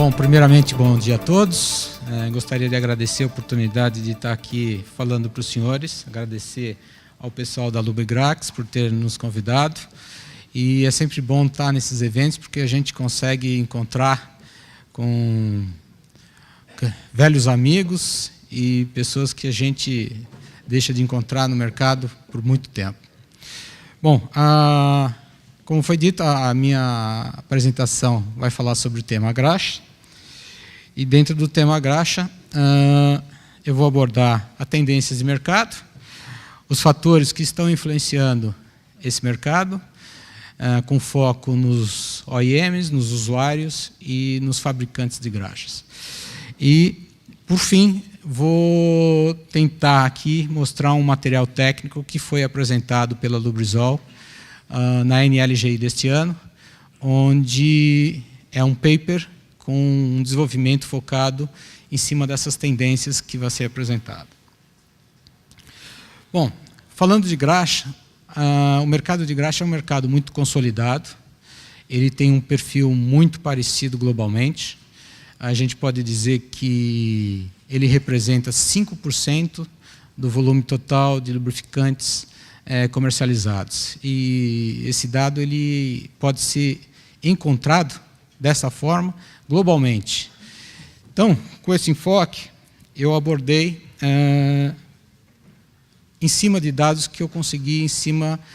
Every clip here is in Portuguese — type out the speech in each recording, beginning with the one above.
Bom, primeiramente, bom dia a todos. Gostaria de agradecer a oportunidade de estar aqui falando para os senhores, agradecer ao pessoal da Lubrigrax por ter nos convidado. E é sempre bom estar nesses eventos porque a gente consegue encontrar com velhos amigos e pessoas que a gente deixa de encontrar no mercado por muito tempo. Bom, como foi dito, a minha apresentação vai falar sobre o tema graxa. E dentro do tema graxa, eu vou abordar as tendências de mercado, os fatores que estão influenciando esse mercado, com foco nos OEMs, nos usuários e nos fabricantes de graxas. E, por fim, vou tentar aqui mostrar um material técnico que foi apresentado pela Lubrizol na NLGI deste ano, onde é um paper com um desenvolvimento focado em cima dessas tendências que vai ser apresentado. Bom, falando de graxa, o mercado de graxa é um mercado muito consolidado, ele tem um perfil muito parecido globalmente. A gente pode dizer que ele representa 5% do volume total de lubrificantes comercializados. E esse dado ele pode ser encontrado dessa forma globalmente. Então, com esse enfoque, eu abordei em cima de dados que eu consegui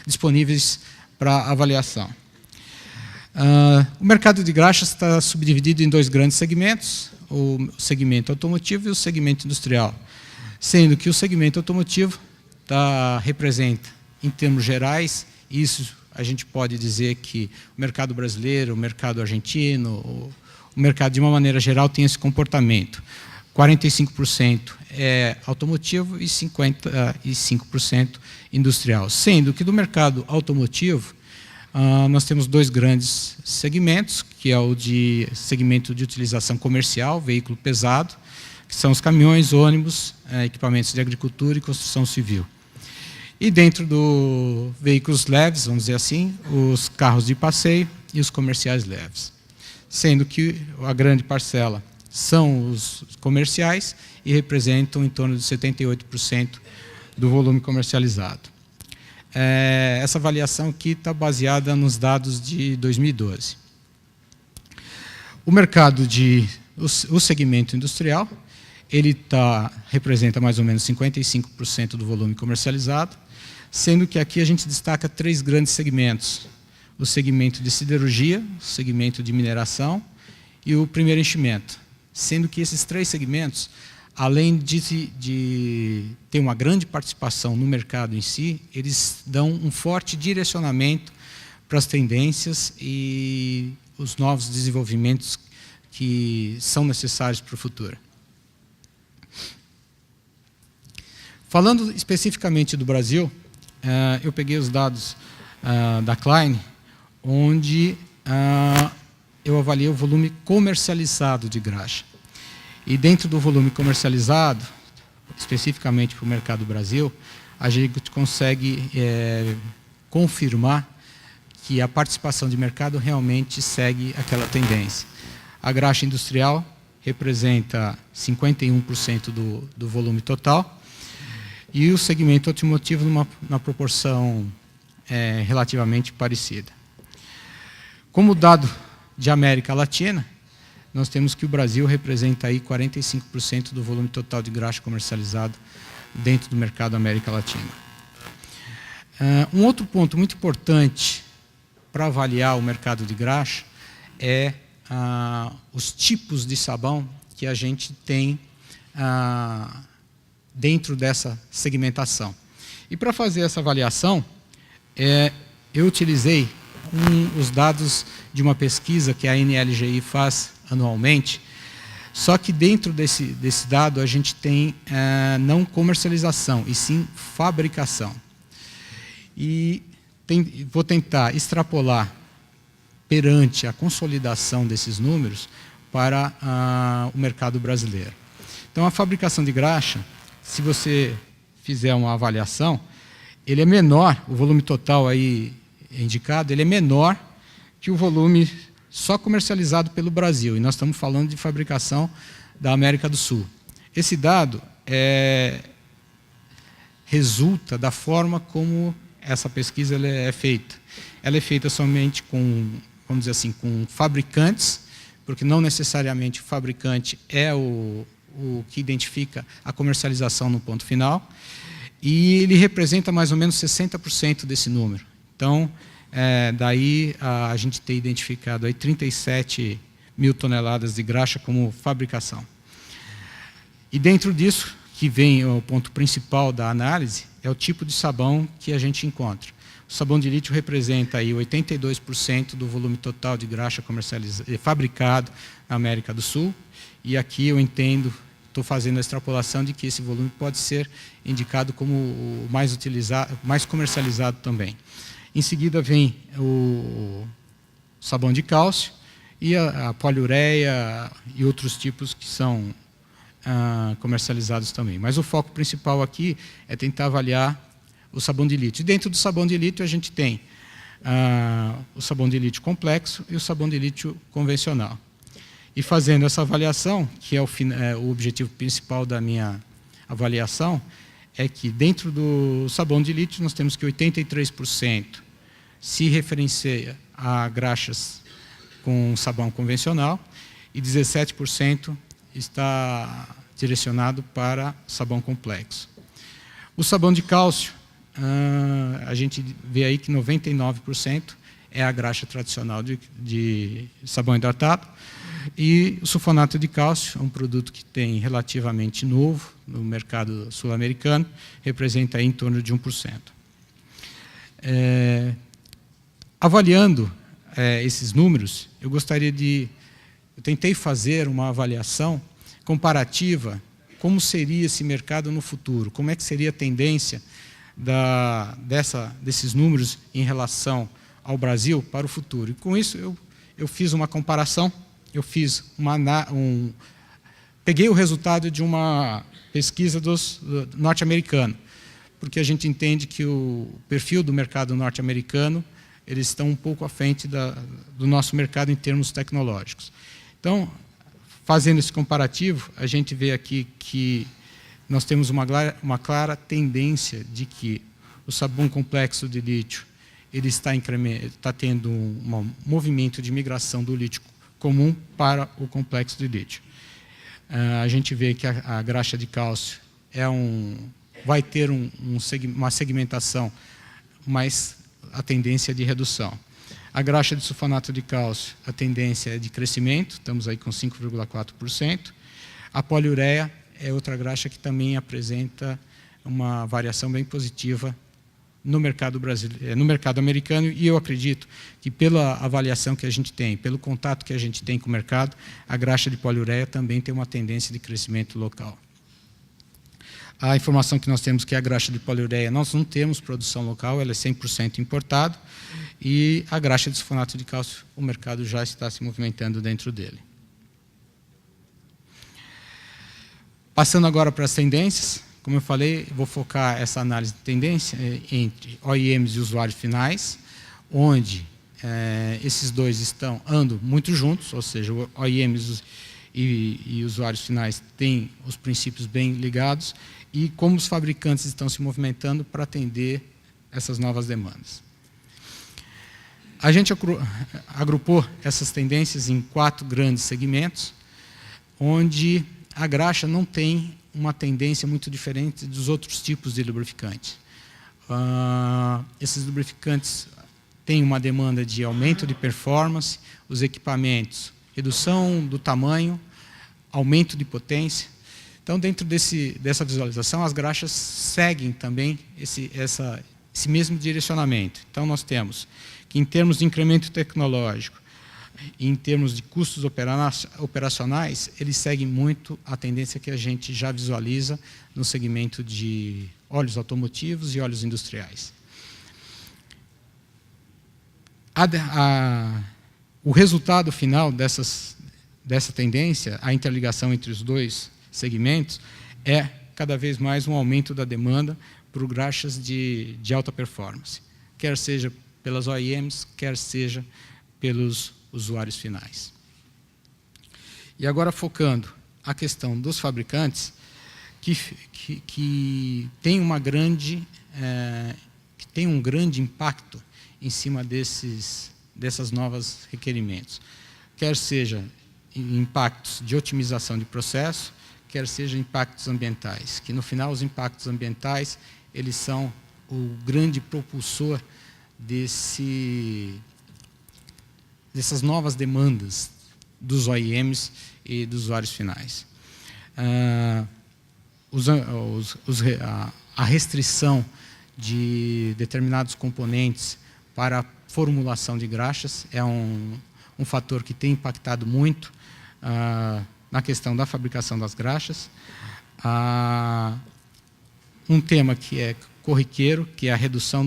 disponíveis para avaliação. O mercado de graxas está subdividido em dois grandes segmentos, o segmento automotivo e o segmento industrial, sendo que o segmento automotivo representa, em termos gerais, isso a gente pode dizer que o mercado brasileiro, o mercado argentino, o mercado de uma maneira geral tem esse comportamento. 45% é automotivo e 55% industrial. Sendo que do mercado automotivo, nós temos dois grandes segmentos, que é o de segmento de utilização comercial, veículo pesado, que são os caminhões, ônibus, equipamentos de agricultura e construção civil. E dentro dos veículos leves, vamos dizer assim, os carros de passeio e os comerciais leves. Sendo que a grande parcela são os comerciais e representam em torno de 78% do volume comercializado. Essa avaliação aqui está baseada nos dados de 2012. O mercado o segmento industrial, ele representa mais ou menos 55% do volume comercializado, sendo que aqui a gente destaca três grandes segmentos: o segmento de siderurgia, o segmento de mineração e o primeiro enchimento. Sendo que esses três segmentos, além de ter uma grande participação no mercado em si, eles dão um forte direcionamento para as tendências e os novos desenvolvimentos que são necessários para o futuro. Falando especificamente do Brasil, eu peguei os dados da Klein, onde eu avaliei o volume comercializado de graxa. E dentro do volume comercializado, especificamente para o mercado Brasil, a gente consegue confirmar que a participação de mercado realmente segue aquela tendência. A graxa industrial representa 51% do volume total e o segmento automotivo numa proporção relativamente parecida. Como dado de América Latina, nós temos que o Brasil representa aí 45% do volume total de graxa comercializado dentro do mercado América Latina. Um outro ponto muito importante para avaliar o mercado de graxa é os tipos de sabão que a gente tem dentro dessa segmentação. E para fazer essa avaliação, eu utilizei os dados de uma pesquisa que a NLGI faz anualmente, só que dentro desse dado a gente tem não comercialização, e sim fabricação. E vou tentar extrapolar perante a consolidação desses números para o mercado brasileiro. Então, a fabricação de graxa, se você fizer uma avaliação, ele é menor, o volume total aí indicado, ele é menor que o volume só comercializado pelo Brasil, e nós estamos falando de fabricação da América do Sul. Esse dado resulta da forma como essa pesquisa ela é feita. Ela é feita somente com, vamos dizer assim, com fabricantes, porque não necessariamente o fabricante é o que identifica a comercialização no ponto final, e ele representa mais ou menos 60% desse número. Então, daí a gente tem identificado aí 37 mil toneladas de graxa como fabricação. E dentro disso, que vem o ponto principal da análise, é o tipo de sabão que a gente encontra. O sabão de lítio representa aí 82% do volume total de graxa fabricado na América do Sul, e aqui eu entendo, estou fazendo a extrapolação de que esse volume pode ser indicado como o mais utilizado, mais comercializado também. Em seguida vem o sabão de cálcio e a poliureia e outros tipos que são comercializados também. Mas o foco principal aqui é tentar avaliar o sabão de lítio. E dentro do sabão de lítio a gente tem o sabão de lítio complexo e o sabão de lítio convencional. E fazendo essa avaliação, que é o objetivo principal da minha avaliação, é que dentro do sabão de lítio nós temos que 83% se referencia a graxas com sabão convencional e 17% está direcionado para sabão complexo. O sabão de cálcio, a gente vê aí que 99% é a graxa tradicional de sabão hidratado, e o sulfonato de cálcio é um produto que tem relativamente novo no mercado sul-americano, representa aí em torno de 1%. Avaliando esses números, eu tentei fazer uma avaliação comparativa, como seria esse mercado no futuro, como é que seria a tendência desses números em relação ao Brasil para o futuro. E com isso eu fiz uma comparação, peguei o resultado de uma pesquisa norte-americana, porque a gente entende que o perfil do mercado norte-americano, eles estão um pouco à frente do nosso mercado em termos tecnológicos. Então, fazendo esse comparativo, a gente vê aqui que nós temos uma clara tendência de que o sabão complexo de lítio ele está tendo um movimento de migração do lítio comum para o complexo de lítio. A gente vê que a graxa de cálcio vai ter uma segmentação, mas a tendência é de redução. A graxa de sulfonato de cálcio, a tendência é de crescimento, estamos aí com 5,4%. A poliureia é outra graxa que também apresenta uma variação bem positiva no mercado brasileiro, no mercado americano, e eu acredito que pela avaliação que a gente tem, pelo contato que a gente tem com o mercado, a graxa de poliureia também tem uma tendência de crescimento local. A informação que nós temos que a graxa de poliureia, nós não temos produção local, ela é 100% importada, e a graxa de sulfonato de cálcio, o mercado já está se movimentando dentro dele. Passando agora para as tendências, como eu falei, vou focar essa análise de tendência entre OEMs e usuários finais, onde esses dois andam muito juntos, ou seja, OEMs e usuários finais têm os princípios bem ligados, e como os fabricantes estão se movimentando para atender essas novas demandas. A gente agrupou essas tendências em 4 grandes segmentos, onde a graxa não tem uma tendência muito diferente dos outros tipos de lubrificantes. Esses lubrificantes têm uma demanda de aumento de performance, os equipamentos, redução do tamanho, aumento de potência. Então, dentro dessa visualização, as graxas seguem também esse mesmo direcionamento. Então, nós temos que, em termos de incremento tecnológico, em termos de custos operacionais, eles seguem muito a tendência que a gente já visualiza no segmento de óleos automotivos e óleos industriais. O resultado final dessa tendência, a interligação entre os dois segmentos, é cada vez mais um aumento da demanda por graxas de alta performance, quer seja pelas OEMs, quer seja pelos usuários finais. E agora focando a questão dos fabricantes, que tem um grande impacto em cima dessas novas requerimentos, quer seja impactos de otimização de processo, quer seja impactos ambientais, que no final os impactos ambientais eles são o grande propulsor dessas novas demandas dos OEMs e dos usuários finais. A restrição de determinados componentes para a formulação de graxas é um fator que tem impactado muito na questão da fabricação das graxas. Um tema que é corriqueiro, que é a redução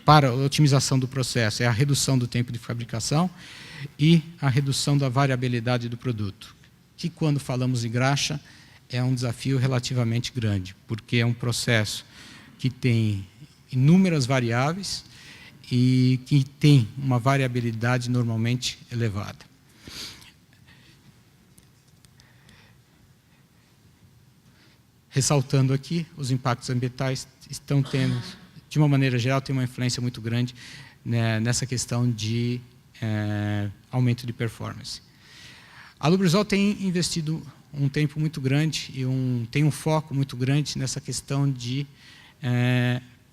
para a otimização do processo, é a redução do tempo de fabricação e a redução da variabilidade do produto, que quando falamos de graxa é um desafio relativamente grande, porque é um processo que tem inúmeras variáveis e que tem uma variabilidade normalmente elevada. Ressaltando aqui, os impactos ambientais estão tendo, de uma maneira geral, tem uma influência muito grande, né, nessa questão de aumento de performance. A Lubrizol tem investido um tempo muito grande e tem um foco muito grande nessa questão de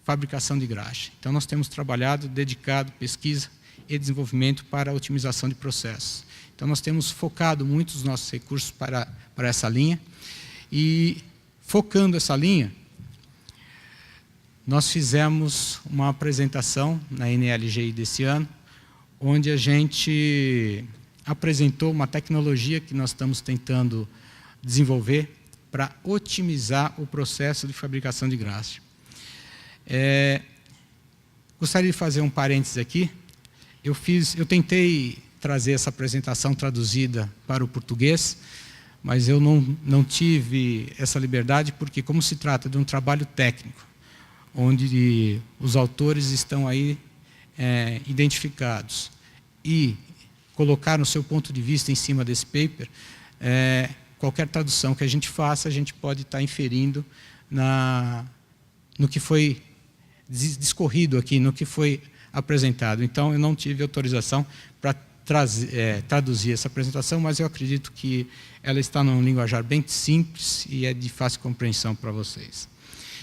fabricação de graxa. Então, nós temos trabalhado, dedicado pesquisa e desenvolvimento para a otimização de processos. Então, nós temos focado muito os nossos recursos para essa linha e, focando essa linha, nós fizemos uma apresentação na NLGI desse ano, onde a gente apresentou uma tecnologia que nós estamos tentando desenvolver para otimizar o processo de fabricação de graxa. Gostaria de fazer um parênteses aqui. Eu tentei trazer essa apresentação traduzida para o português, mas eu não tive essa liberdade, porque como se trata de um trabalho técnico, onde os autores estão aí identificados e colocaram o seu ponto de vista em cima desse paper, qualquer tradução que a gente faça, a gente pode estar inferindo no que foi discorrido aqui, no que foi apresentado. Então, eu não tive autorização para traduzir essa apresentação, mas eu acredito que ela está num linguajar bem simples e é de fácil compreensão para vocês.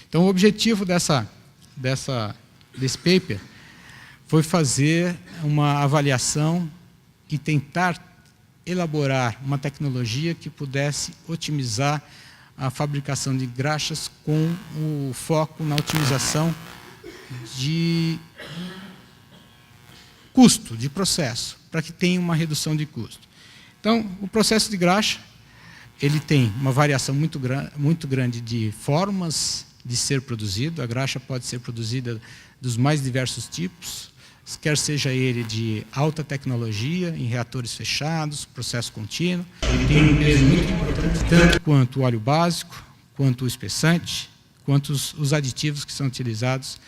Então, o objetivo desse paper foi fazer uma avaliação e tentar elaborar uma tecnologia que pudesse otimizar a fabricação de graxas com o foco na otimização de custo, de processo, para que tenha uma redução de custo. Então, o processo de graxa, ele tem uma variação muito grande de formas de ser produzido. A graxa pode ser produzida dos mais diversos tipos, quer seja ele de alta tecnologia, em reatores fechados, processo contínuo. Ele tem um peso muito importante, tanto quanto o óleo básico, quanto o espessante, quanto os aditivos que são utilizados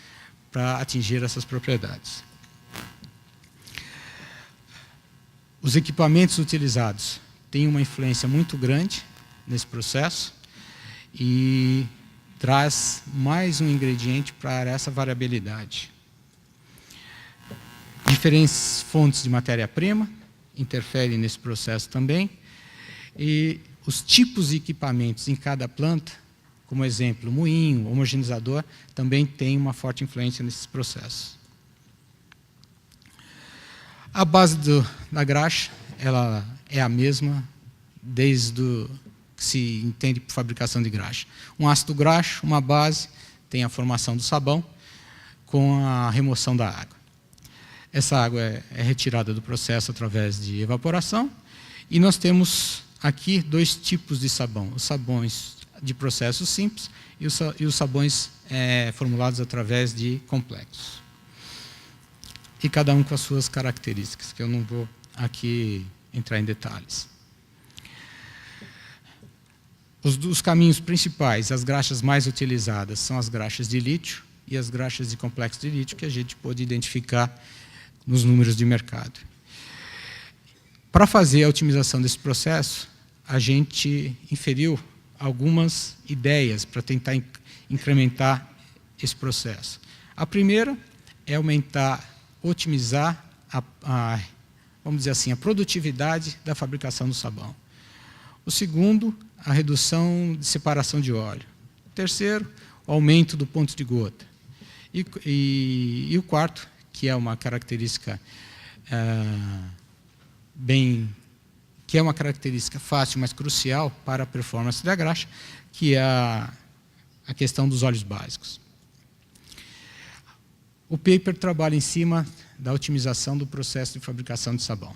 para atingir essas propriedades. Os equipamentos utilizados têm uma influência muito grande nesse processo e traz mais um ingrediente para essa variabilidade. Diferentes fontes de matéria-prima interferem nesse processo também, e os tipos de equipamentos em cada planta, como exemplo, moinho, homogeneizador, também tem uma forte influência nesses processos. A base da graxa, ela é a mesma desde que se entende por fabricação de graxa. Um ácido graxo, uma base, tem a formação do sabão com a remoção da água. Essa água é retirada do processo através de evaporação, e nós temos aqui dois tipos de sabão: os sabões de processos simples e os sabões formulados através de complexos. E cada um com as suas características, que eu não vou aqui entrar em detalhes. Os caminhos principais, as graxas mais utilizadas, são as graxas de lítio e as graxas de complexo de lítio, que a gente pôde identificar nos números de mercado. Para fazer a otimização desse processo, a gente inferiu algumas ideias para tentar incrementar esse processo. A primeira é otimizar vamos dizer assim, a produtividade da fabricação do sabão. O segundo, a redução de separação de óleo. O terceiro, o aumento do ponto de gota. E o quarto, que é uma característica que é uma característica fácil, mas crucial para a performance da graxa, que é a questão dos óleos básicos. O paper trabalha em cima da otimização do processo de fabricação de sabão.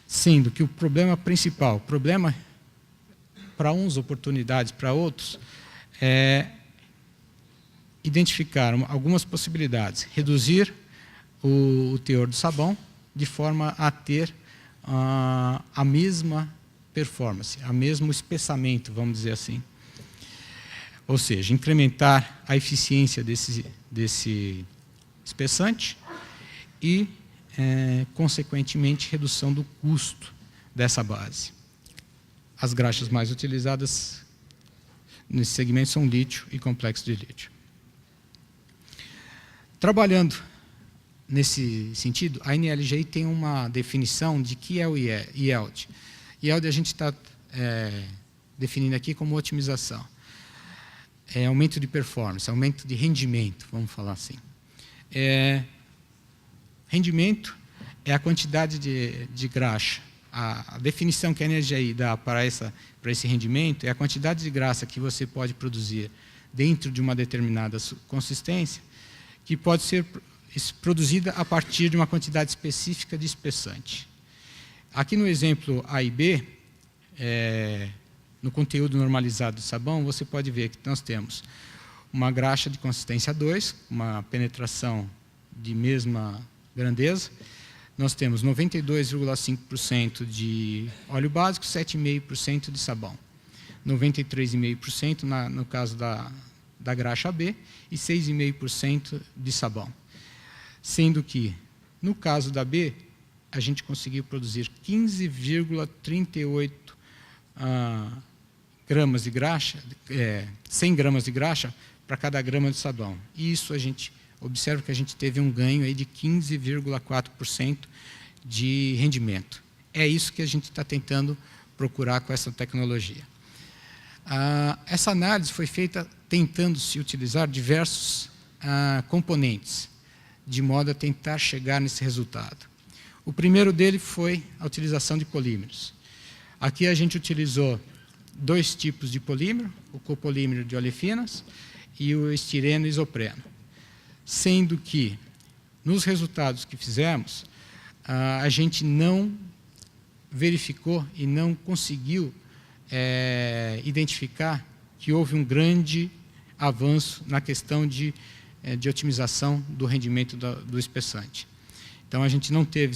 Sendo que o problema principal, problema para uns, oportunidades para outros, é identificar algumas possibilidades, reduzir o teor do sabão de forma a ter a mesma performance, o mesmo espessamento, vamos dizer assim. Ou seja, incrementar a eficiência desse espessante e, consequentemente, redução do custo dessa base. As graxas mais utilizadas nesse segmento são lítio e complexo de lítio. Trabalhando nesse sentido, a NLGI tem uma definição de que é o yield. Yield a gente está definindo aqui como otimização. É aumento de performance, aumento de rendimento, vamos falar assim. Rendimento é a quantidade de graxa. A definição que a NLGI dá para esse rendimento é a quantidade de graxa que você pode produzir dentro de uma determinada consistência, que pode ser produzida a partir de uma quantidade específica de espessante. Aqui no exemplo A e B, no conteúdo normalizado do sabão, você pode ver que nós temos uma graxa de consistência 2, uma penetração de mesma grandeza. Nós temos 92,5% de óleo básico, 7,5% de sabão. 93,5% no caso da graxa B e 6,5% de sabão. Sendo que, no caso da B, a gente conseguiu produzir 15,38 gramas de graxa, 100 gramas de graxa para cada grama de sabão. E isso a gente observa que a gente teve um ganho aí de 15,4% de rendimento. É isso que a gente está tentando procurar com essa tecnologia. Essa análise foi feita tentando se utilizar diversos componentes, de modo a tentar chegar nesse resultado. O primeiro dele foi a utilização de polímeros. Aqui a gente utilizou dois tipos de polímero, o copolímero de olefinas e o estireno isopreno. Sendo que, nos resultados que fizemos, a gente não verificou e não conseguiu identificar que houve um grande avanço na questão de otimização do rendimento do espessante. Então, a gente não teve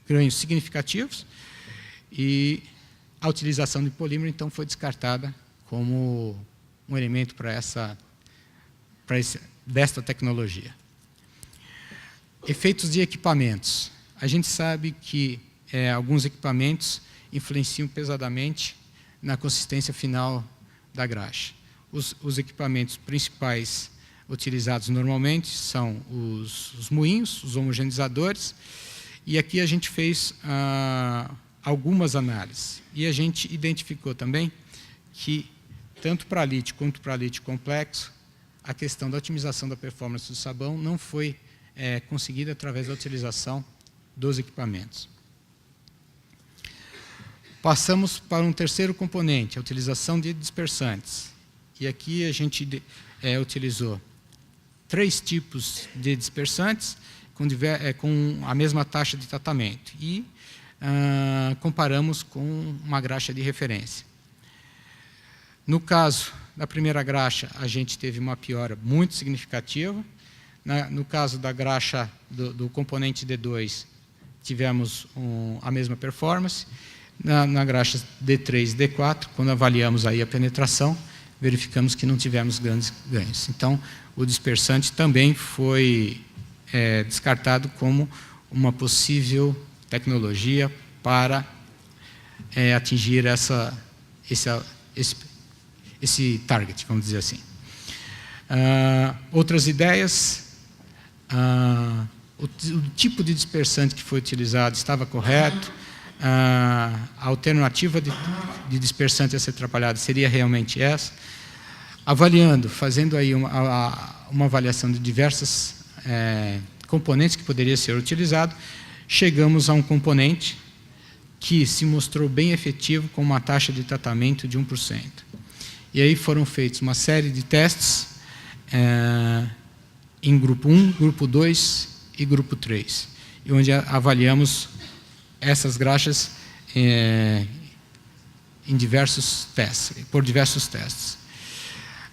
ganhos significativos e a utilização de polímero, então, foi descartada como um elemento desta tecnologia. Efeitos de equipamentos. A gente sabe que alguns equipamentos influenciam pesadamente na consistência final da graxa. Os equipamentos principais utilizados normalmente são os moinhos, os homogeneizadores, e aqui a gente fez algumas análises. E a gente identificou também que, tanto para lítio quanto para lítio complexo, a questão da otimização da performance do sabão não foi conseguida através da utilização dos equipamentos. Passamos para um terceiro componente, a utilização de dispersantes. E aqui a gente utilizou 3 tipos de dispersantes com a mesma taxa de tratamento e comparamos com uma graxa de referência. No caso da primeira graxa, a gente teve uma piora muito significativa. No caso da graxa do componente D2, tivemos a mesma performance. Na graxa D3 e D4, quando avaliamos aí a penetração, verificamos que não tivemos grandes ganhos. Então, o dispersante também foi descartado como uma possível tecnologia para atingir esse target, vamos dizer assim. Outras ideias, o tipo de dispersante que foi utilizado estava correto, a alternativa de dispersante a ser trabalhada seria realmente essa. Avaliando, fazendo aí uma avaliação de diversas componentes que poderia ser utilizado, chegamos a um componente que se mostrou bem efetivo com uma taxa de tratamento de 1%. E aí foram feitos uma série de testes em grupo 1, grupo 2 e grupo 3, onde avaliamos essas graxas em diversos testes, por diversos testes.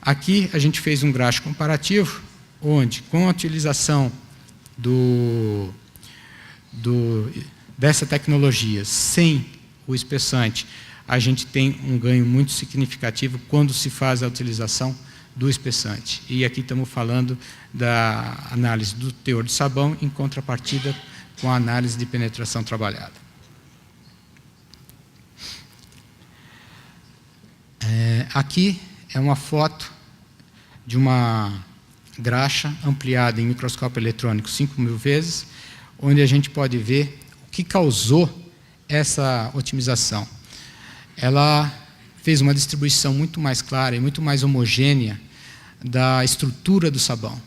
Aqui a gente fez um graxo comparativo, onde com a utilização dessa tecnologia sem o espessante, a gente tem um ganho muito significativo quando se faz a utilização do espessante. E aqui estamos falando da análise do teor de sabão em contrapartida com a análise de penetração trabalhada. Aqui é uma foto de uma graxa ampliada em microscópio eletrônico 5.000 vezes, onde a gente pode ver o que causou essa otimização. Ela fez uma distribuição muito mais clara e muito mais homogênea da estrutura do sabão,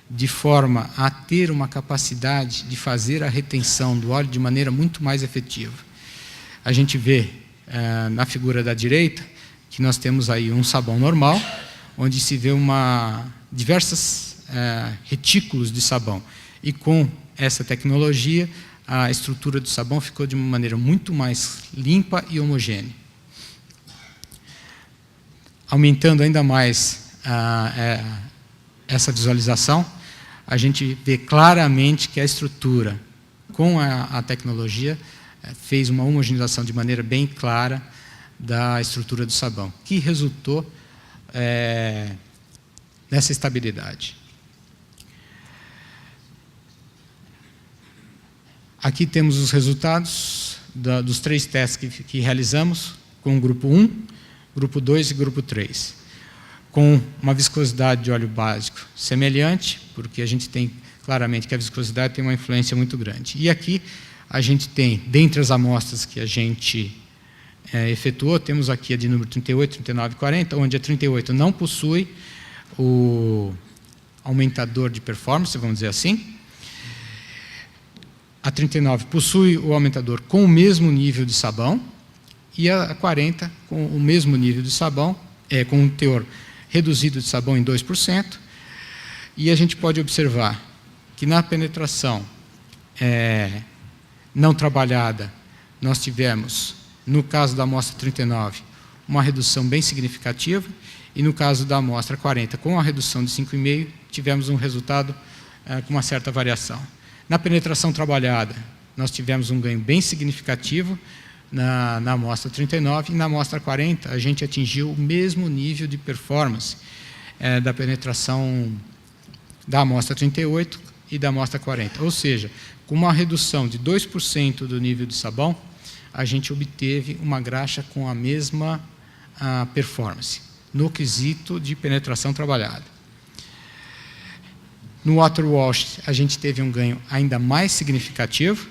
de forma a ter uma capacidade de fazer a retenção do óleo de maneira muito mais efetiva. A gente vê na figura da direita que nós temos aí um sabão normal, onde se vê diversas retículos de sabão. E com essa tecnologia, a estrutura do sabão ficou de uma maneira muito mais limpa e homogênea. Aumentando ainda mais essa visualização, a gente vê claramente que a estrutura, com a tecnologia, fez uma homogeneização de maneira bem clara da estrutura do sabão, que resultou nessa estabilidade. Aqui temos os resultados dos 3 testes que realizamos, com o grupo 1, grupo 2 e grupo 3. Com uma viscosidade de óleo básico semelhante, porque a gente tem claramente que a viscosidade tem uma influência muito grande. E aqui a gente tem, dentre as amostras que a gente efetuou, temos aqui a de número 38, 39 e 40, onde a 38 não possui o aumentador de performance, vamos dizer assim. A 39 possui o aumentador com o mesmo nível de sabão, e a 40 com o mesmo nível de sabão, com um teor reduzido de sabão em 2%, e a gente pode observar que na penetração não trabalhada, nós tivemos, no caso da amostra 39, uma redução bem significativa, e no caso da amostra 40, com a redução de 5,5, tivemos um resultado com uma certa variação. Na penetração trabalhada, nós tivemos um ganho bem significativo na amostra 39, e na amostra 40 a gente atingiu o mesmo nível de performance da penetração da amostra 38 e da amostra 40. Ou seja, com uma redução de 2% do nível de sabão, a gente obteve uma graxa com a mesma performance, no quesito de penetração trabalhada. No water wash, a gente teve um ganho ainda mais significativo.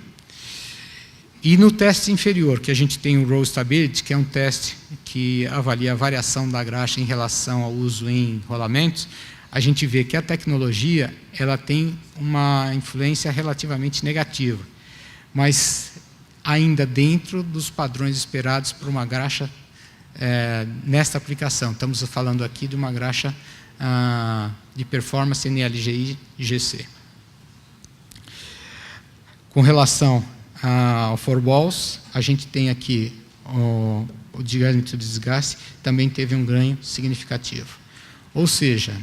E no teste inferior, que a gente tem o Roll Stability, que é um teste que avalia a variação da graxa em relação ao uso em rolamentos, a gente vê que a tecnologia ela tem uma influência relativamente negativa, mas ainda dentro dos padrões esperados por uma graxa nesta aplicação. Estamos falando aqui de uma graxa de performance NLGI GC. Com relação ao 4-balls, a gente tem aqui o diâmetro de desgaste, também teve um ganho significativo. Ou seja,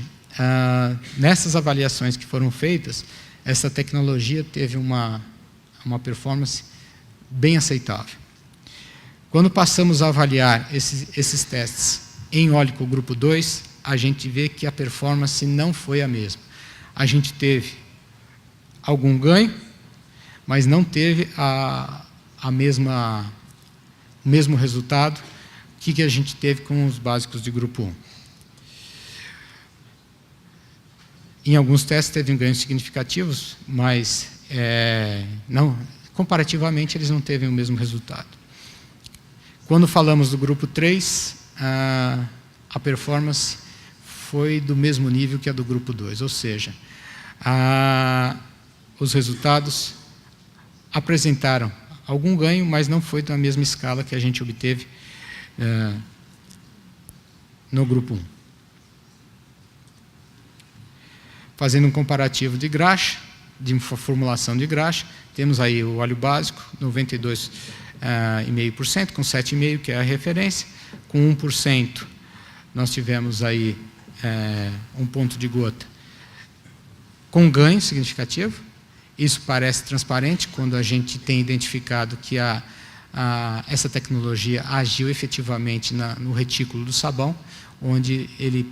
nessas avaliações que foram feitas, essa tecnologia teve uma performance bem aceitável. Quando passamos a avaliar esses testes em ólico grupo 2, a gente vê que a performance não foi a mesma. A gente teve algum ganho, mas não teve o mesmo resultado que a gente teve com os básicos de grupo 1. Em alguns testes teve ganhos significativos, mas comparativamente eles não teve o mesmo resultado. Quando falamos do grupo 3, a performance foi do mesmo nível que a do grupo 2, ou seja, os resultados apresentaram algum ganho, mas não foi da mesma escala que a gente obteve no grupo 1. Fazendo um comparativo de graxa, de uma formulação de graxa, temos aí o óleo básico, 92,5%, com 7,5%, que é a referência. Com 1%, nós tivemos aí um ponto de gota com ganho significativo. Isso parece transparente quando a gente tem identificado que essa tecnologia agiu efetivamente no retículo do sabão, onde ele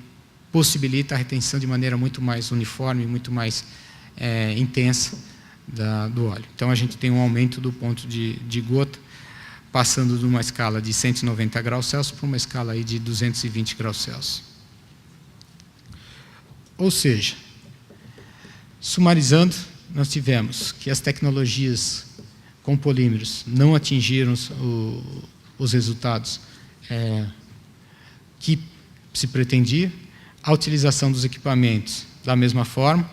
possibilita a retenção de maneira muito mais uniforme, muito mais intensa do óleo. Então, a gente tem um aumento do ponto de gota, passando de uma escala de 190 graus Celsius para uma escala aí de 220 graus Celsius. Ou seja, sumarizando, nós tivemos que as tecnologias com polímeros não atingiram os resultados que se pretendia, a utilização dos equipamentos da mesma forma,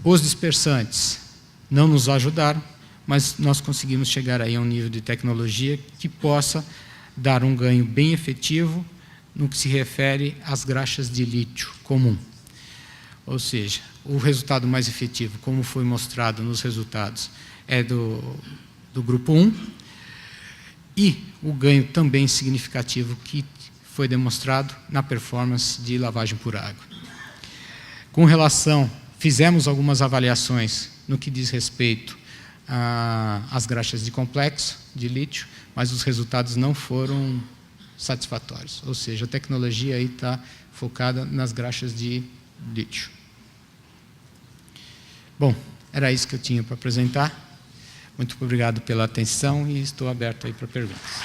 os dispersantes não nos ajudaram, mas nós conseguimos chegar aí a um nível de tecnologia que possa dar um ganho bem efetivo no que se refere às graxas de lítio comum. Ou seja, o resultado mais efetivo, como foi mostrado nos resultados, é do grupo 1, e o ganho também significativo que foi demonstrado na performance de lavagem por água. Com relação, fizemos algumas avaliações no que diz respeito às graxas de complexo de lítio, mas os resultados não foram satisfatórios. Ou seja, a tecnologia aí está focada nas graxas de lítio. Bom, era isso que eu tinha para apresentar. Muito obrigado pela atenção e estou aberto aí para perguntas.